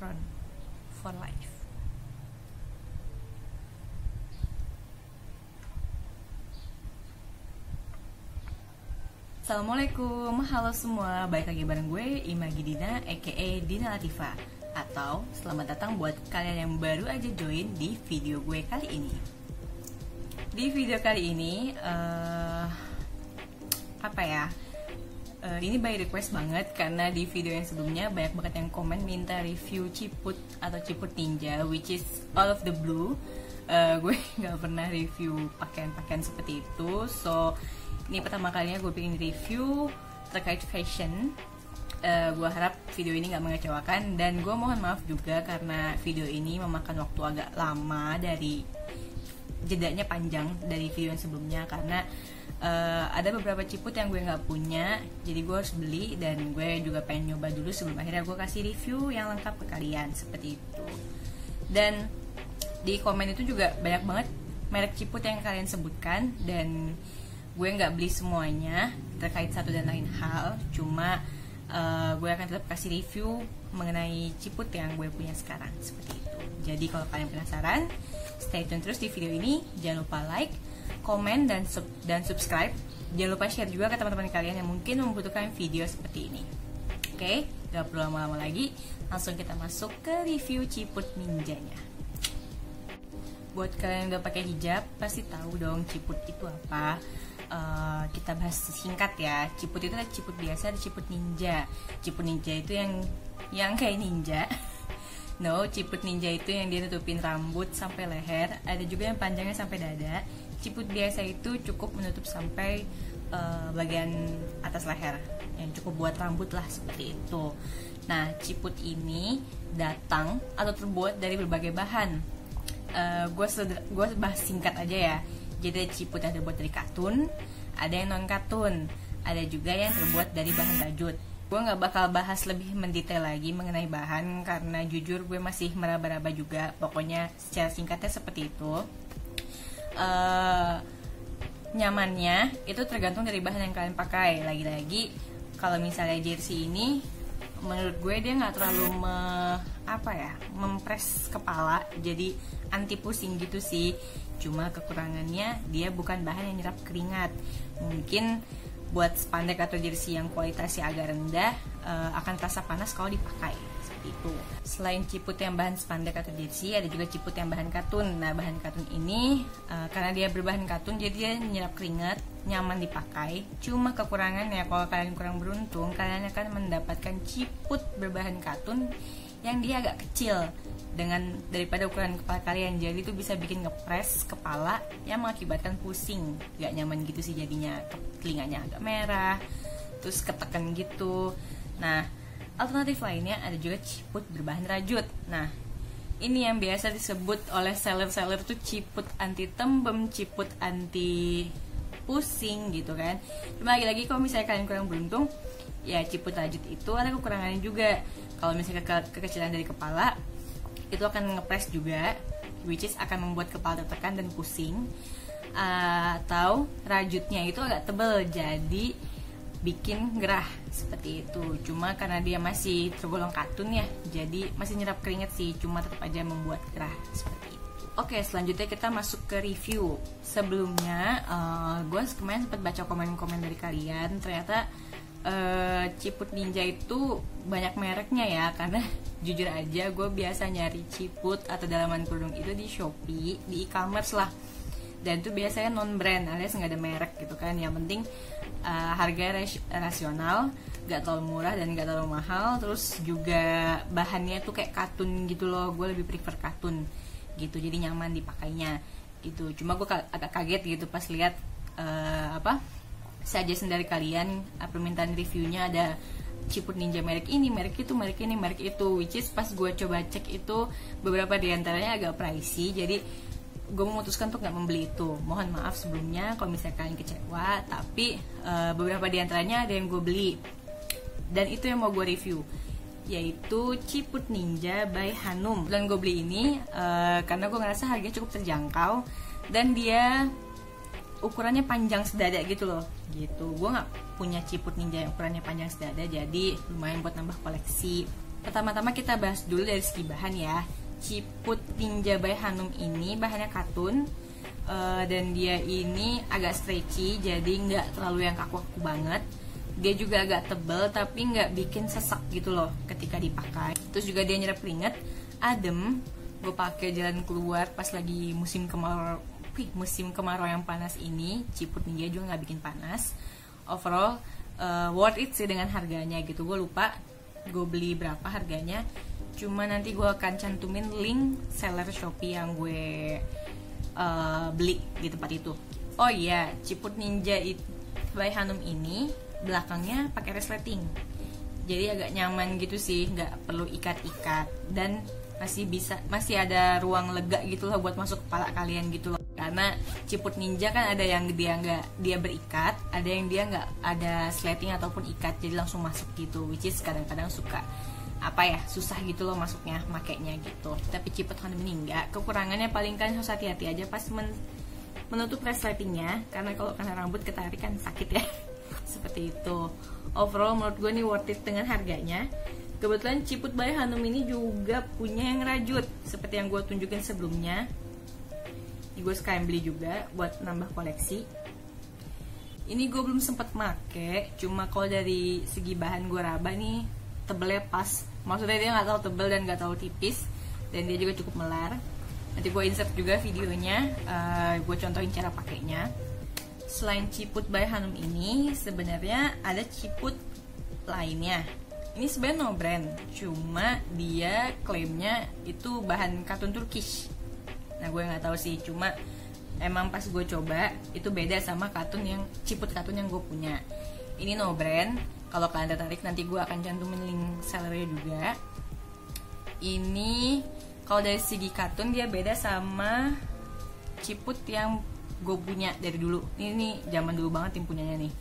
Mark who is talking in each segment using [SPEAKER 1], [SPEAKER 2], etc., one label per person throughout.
[SPEAKER 1] saffron for life. Assalamualaikum, halo semua, balik lagi bareng gue Imagi Dina, aka Dina Latifa. Atau selamat datang buat kalian yang baru aja join di video gue kali ini. Di video kali ini, ini by request banget karena di video yang sebelumnya banyak banget yang komen minta review ciput atau ciput ninja, which is all of the blue. Gue nggak pernah review pakaian-pakaian seperti itu, so ini pertama kalinya gue pengen review terkait fashion. Gue harap video ini gak mengecewakan, dan gue mohon maaf juga karena video ini memakan waktu agak lama dari jedanya panjang dari video yang sebelumnya, karena ada beberapa ciput yang gue gak punya, jadi gue harus beli, dan gue juga pengen nyoba dulu sebelum akhirnya gue kasih review yang lengkap ke kalian seperti itu. Dan di komen itu juga banyak banget merek ciput yang kalian sebutkan, dan gue nggak beli semuanya terkait satu dan lain hal, cuma gue akan tetap kasih review mengenai ciput yang gue punya sekarang seperti itu. Jadi kalau kalian penasaran, stay tune terus di video ini. Jangan lupa like, komen, dan subscribe. Jangan lupa share juga ke teman-teman kalian yang mungkin membutuhkan video seperti ini. Oke, gak perlu lama-lama lagi, langsung kita masuk ke review ciput ninjanya. Buat kalian yang udah pakai hijab, pasti tahu dong ciput itu apa. Kita bahas singkat ya. Ciput itu ada ciput biasa, ada ciput ninja. Ciput ninja itu yang kayak ninja. No, ciput ninja itu yang dia tutupin rambut sampai leher. Ada juga yang panjangnya sampai dada. Ciput biasa itu cukup menutup sampai bagian atas leher, yang cukup buat rambut lah seperti itu. Nah, ciput ini datang atau terbuat dari berbagai bahan. Gue bahas singkat aja ya. Jadi ciput yang terbuat dari katun, ada yang non katun, ada juga yang terbuat dari bahan rajut. Gue nggak bakal bahas lebih mendetail lagi mengenai bahan karena jujur gue masih meraba-raba juga. Pokoknya secara singkatnya seperti itu. Nyamannya itu tergantung dari bahan yang kalian pakai. Lagi-lagi kalau misalnya jersey ini, menurut gue dia nggak terlalu mempres kepala, jadi anti pusing gitu sih. Cuma kekurangannya dia bukan bahan yang nyerap keringat. Mungkin buat spandek atau jersey yang kualitasnya agak rendah akan terasa panas kalau dipakai seperti itu. Selain ciput yang bahan spandek atau jersey, ada juga ciput yang bahan katun. Nah, bahan katun ini karena dia berbahan katun, jadi dia nyerap keringat, nyaman dipakai. Cuma kekurangannya, kalau kalian kurang beruntung, kalian akan mendapatkan ciput berbahan katun yang dia agak kecil daripada ukuran kepala kalian. Jadi itu bisa bikin ngepres kepala yang mengakibatkan pusing, gak nyaman gitu sih jadinya. Telinganya agak merah, terus ketekan gitu. Nah, alternatif lainnya ada juga ciput berbahan rajut. Nah, ini yang biasa disebut oleh seller-seller tuh ciput anti tembem, ciput anti pusing gitu kan. Cuma lagi-lagi kalau misalnya kalian kurang beruntung, ya ciput rajut itu ada kekurangannya juga. Kalau misalnya kekecilan dari kepala, itu akan ngepres juga, which is akan membuat kepala tertekan dan pusing. Atau rajutnya itu agak tebal, jadi bikin gerah seperti itu. Cuma karena dia masih tergolong katun ya, jadi masih nyerap keringat sih, cuma tetap aja membuat gerah seperti itu. Oke, selanjutnya kita masuk ke review. Sebelumnya gue kemarin sempat baca komen-komen dari kalian. Ternyata ciput ninja itu banyak mereknya ya, karena jujur aja gue biasa nyari ciput atau dalaman kerudung itu di Shopee, di e-commerce lah, dan itu biasanya non brand alias nggak ada merek gitu kan. Yang penting harga rasional, gak terlalu murah dan gak terlalu mahal. Terus juga bahannya tuh kayak katun gitu loh, gue lebih prefer katun gitu, jadi nyaman dipakainya gitu. Cuma gue agak kaget gitu pas lihat suggestion dari kalian, permintaan reviewnya ada ciput ninja merek ini, merek itu, merek ini, merek itu, which is pas gue coba cek itu beberapa diantaranya agak pricey, jadi gue memutuskan untuk nggak membeli itu. Mohon maaf sebelumnya kalau misalnya kalian kecewa, tapi beberapa diantaranya ada yang gue beli, dan itu yang mau gue review, yaitu ciput ninja by Hanum. Dan gue beli ini karena gue ngerasa harganya cukup terjangkau, dan dia ukurannya panjang sedada gitu loh gitu. Gue nggak punya ciput ninja yang ukurannya panjang sedada, jadi lumayan buat nambah koleksi. Pertama-tama kita bahas dulu dari segi bahan ya. Ciput Ninja by Hanum ini bahannya katun, dan dia ini agak stretchy, jadi nggak terlalu yang kaku-kaku banget. Dia juga agak tebel tapi nggak bikin sesak gitu loh ketika dipakai. Terus juga dia nyerap keringat, adem. Gue pakai jalan keluar pas lagi musim kemarau yang panas ini. Ciput Ninja juga nggak bikin panas. Overall worth it sih dengan harganya gitu. Gue lupa gue beli berapa harganya, cuma nanti gue akan cantumin link seller Shopee yang gue beli di tempat itu. Oh iya, Ciput Ninja by Hanum ini belakangnya pakai resleting, jadi agak nyaman gitu sih, nggak perlu ikat-ikat, dan masih ada ruang lega gitu loh buat masuk kepala kalian gitu loh. Karena Ciput Ninja kan ada yang dia berikat, ada yang dia nggak ada sleting ataupun ikat, jadi langsung masuk gitu, which is kadang-kadang suka susah gitu loh masuknya, makainya gitu. Tapi Ciput Hanum ini enggak. Kekurangannya paling kan harus hati-hati aja pas menutup resletingnya, karena kalau kena rambut ketarik kan sakit ya. Seperti itu. Overall menurut gue nih worth it dengan harganya. Kebetulan Ciput by Hanum ini juga punya yang rajut seperti yang gue tunjukin sebelumnya. Gue sekalian beli juga buat nambah koleksi. Ini gue belum sempet make, cuma kalau dari segi bahan gue raba nih tebelnya pas. Maksudnya dia nggak terlalu tebel dan nggak terlalu tipis, dan dia juga cukup melar. Nanti gue insert juga videonya, gue contohin cara pakainya. Selain Ciput by Hanum ini sebenarnya ada ciput lainnya. Ini sebenarnya no brand, cuma dia klaimnya itu bahan katun Turkish. Nah gue nggak tahu sih, cuma emang pas gue coba itu beda sama ciput katun yang gue punya. Ini no brand. Kalau kalian tertarik nanti gue akan cantumin link sellernya juga. Ini kalau dari segi katun dia beda sama ciput yang gue punya dari dulu. Ini zaman dulu banget yang punyanya nih.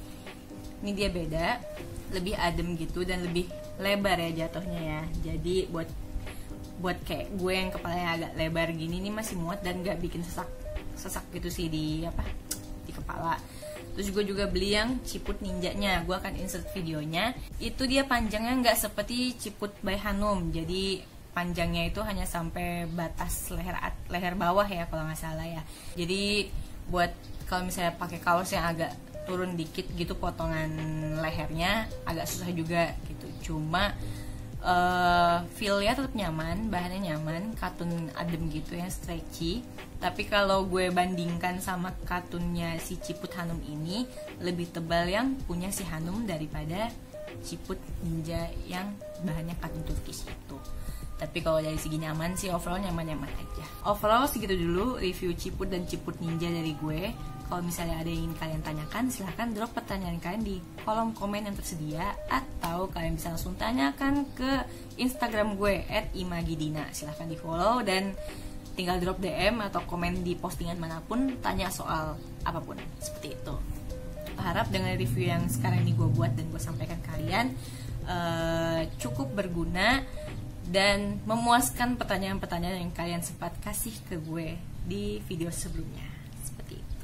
[SPEAKER 1] Ini dia beda, lebih adem gitu dan lebih lebar ya jatuhnya ya. Jadi buat kayak gue yang kepalanya agak lebar gini nih masih muat dan gak bikin sesak gitu sih di kepala. Terus gue juga beli yang Ciput Ninjanya, gue akan insert videonya. Itu dia panjangnya nggak seperti Ciput by Hanum, jadi panjangnya itu hanya sampai batas leher bawah ya kalau nggak salah ya. Jadi buat kalau misalnya pakai kaos yang agak turun dikit gitu potongan lehernya agak susah juga gitu. Cuma feel-nya tetap nyaman, bahannya nyaman, katun adem gitu yang stretchy. Tapi kalau gue bandingkan sama katunnya si Ciput Hanum ini, lebih tebal yang punya si Hanum daripada Ciput Ninja yang bahannya katun Turkish itu. Tapi kalau dari segi nyaman sih overall nyaman-nyaman aja. Overall segitu dulu review Ciput dan Ciput Ninja dari gue. Kalau misalnya ada yang ingin kalian tanyakan, silahkan drop pertanyaan kalian di kolom komen yang tersedia, atau kalian bisa langsung tanyakan ke Instagram gue @imagidina. Silahkan di follow dan tinggal drop DM atau komen di postingan manapun, tanya soal apapun, seperti itu. Harap dengan review yang sekarang ini gue buat dan gue sampaikan kalian cukup berguna dan memuaskan pertanyaan-pertanyaan yang kalian sempat kasih ke gue di video sebelumnya.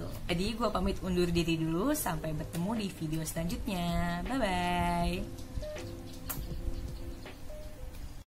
[SPEAKER 1] Jadi gue pamit undur diri dulu, sampai bertemu di video selanjutnya. Bye bye.